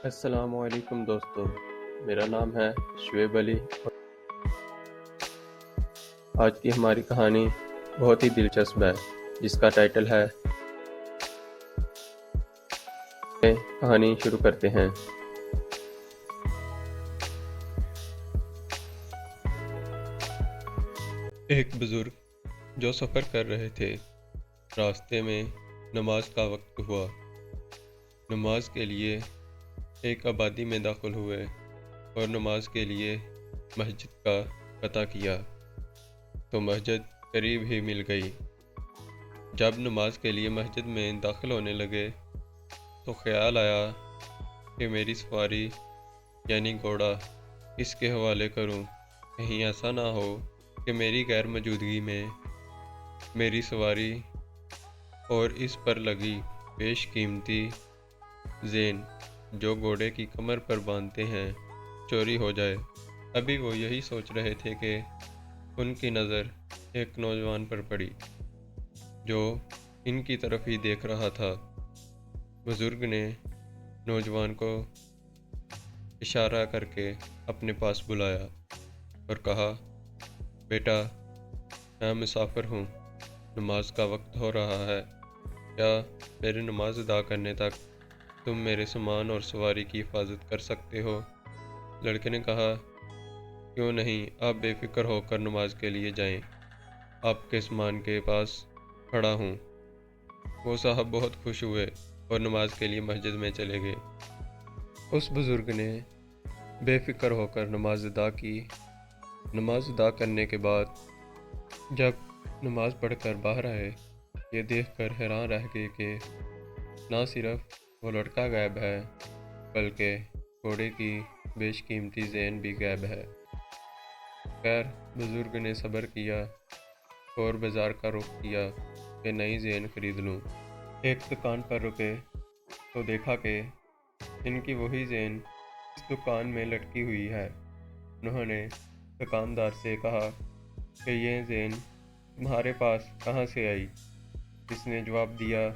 السلام علیکم دوستو، میرا نام ہے شعیب علی اور آج کی ہماری کہانی بہت ہی دلچسپ ہے جس کا ٹائٹل ہے کہانی شروع کرتے ہیں۔ ایک بزرگ جو سفر کر رہے تھے، راستے میں نماز کا وقت ہوا۔ نماز کے لیے ایک آبادی میں داخل ہوئے اور نماز کے لیے مسجد کا پتہ کیا تو مسجد قریب ہی مل گئی۔ جب نماز کے لیے مسجد میں داخل ہونے لگے تو خیال آیا کہ میری سواری یعنی گھوڑا اس کے حوالے کروں، کہیں ایسا نہ ہو کہ میری غیر موجودگی میں میری سواری اور اس پر لگی بیش قیمتی زین جو گھوڑے کی کمر پر باندھتے ہیں چوری ہو جائے۔ ابھی وہ یہی سوچ رہے تھے کہ ان کی نظر ایک نوجوان پر پڑی جو ان کی طرف ہی دیکھ رہا تھا۔ بزرگ نے نوجوان کو اشارہ کر کے اپنے پاس بلایا اور کہا، بیٹا، میں مسافر ہوں، نماز کا وقت ہو رہا ہے، کیا میری نماز ادا کرنے تک تم میرے سامان اور سواری کی حفاظت کر سکتے ہو؟ لڑکے نے کہا، کیوں نہیں، آپ بے فکر ہو کر نماز کے لیے جائیں، آپ کے سامان کے پاس کھڑا ہوں۔ وہ صاحب بہت خوش ہوئے اور نماز کے لیے مسجد میں چلے گئے۔ اس بزرگ نے بے فکر ہو کر نماز ادا کی۔ نماز ادا کرنے کے بعد جب نماز پڑھ کر باہر آئے، یہ دیکھ کر حیران رہ گئے کہ نہ صرف وہ لڑکا غائب ہے بلکہ گھوڑے کی بیش قیمتی زین بھی غائب ہے۔ خیر، بزرگ نے صبر کیا اور بازار کا رخ کیا کہ نئی زین خرید لوں۔ ایک دکان پر رکے تو دیکھا کہ ان کی وہی زین اس دکان میں لٹکی ہوئی ہے۔ انہوں نے دکاندار سے کہا کہ یہ زین تمہارے پاس کہاں سے آئی؟ اس نے جواب دیا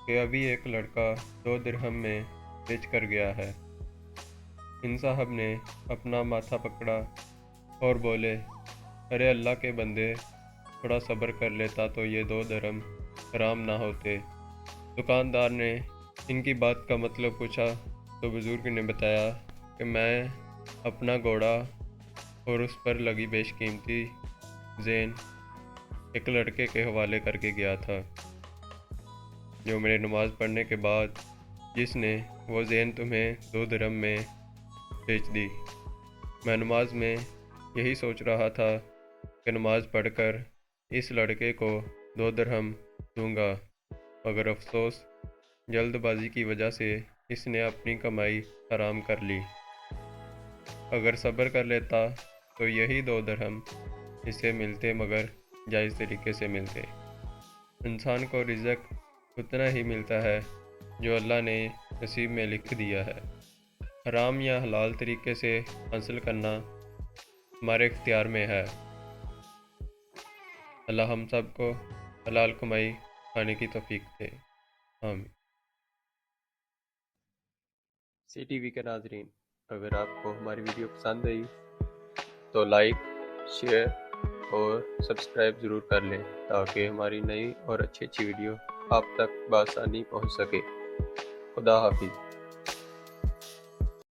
کہ ابھی ایک لڑکا 2 درہم میں بیچ کر گیا ہے۔ ان صاحب نے اپنا ماتھا پکڑا اور بولے، ارے اللہ کے بندے، تھوڑا صبر کر لیتا تو یہ 2 درہم حرام نہ ہوتے۔ دکاندار نے ان کی بات کا مطلب پوچھا تو بزرگ نے بتایا کہ میں اپنا گھوڑا اور اس پر لگی بیش قیمتی زین ایک لڑکے کے حوالے کر کے گیا تھا جو میرے نماز پڑھنے کے بعد جس نے وہ زین تمہیں 2 درہم میں بیچ دی۔ میں نماز میں یہی سوچ رہا تھا کہ نماز پڑھ کر اس لڑکے کو 2 درہم دوں گا، مگر افسوس جلد بازی کی وجہ سے اس نے اپنی کمائی حرام کر لی۔ اگر صبر کر لیتا تو یہی 2 درہم اسے ملتے، مگر جائز طریقے سے ملتے۔ انسان کو رزق اتنا ہی ملتا ہے جو اللہ نے نصیب میں لکھ دیا ہے۔ حرام یا حلال طریقے سے حاصل کرنا ہمارے اختیار میں ہے۔ اللہ ہم سب کو حلال کمائی کھانے کی توفیق دے، آمین۔ سی ٹی وی کے ناظرین، اگر آپ کو ہماری ویڈیو پسند آئی تو لائک، شیئر اور سبسکرائب ضرور کر لیں تاکہ ہماری نئی اور اچھی ویڈیو آپ تک بآسانی پہنچ سکے۔ خدا حافظ۔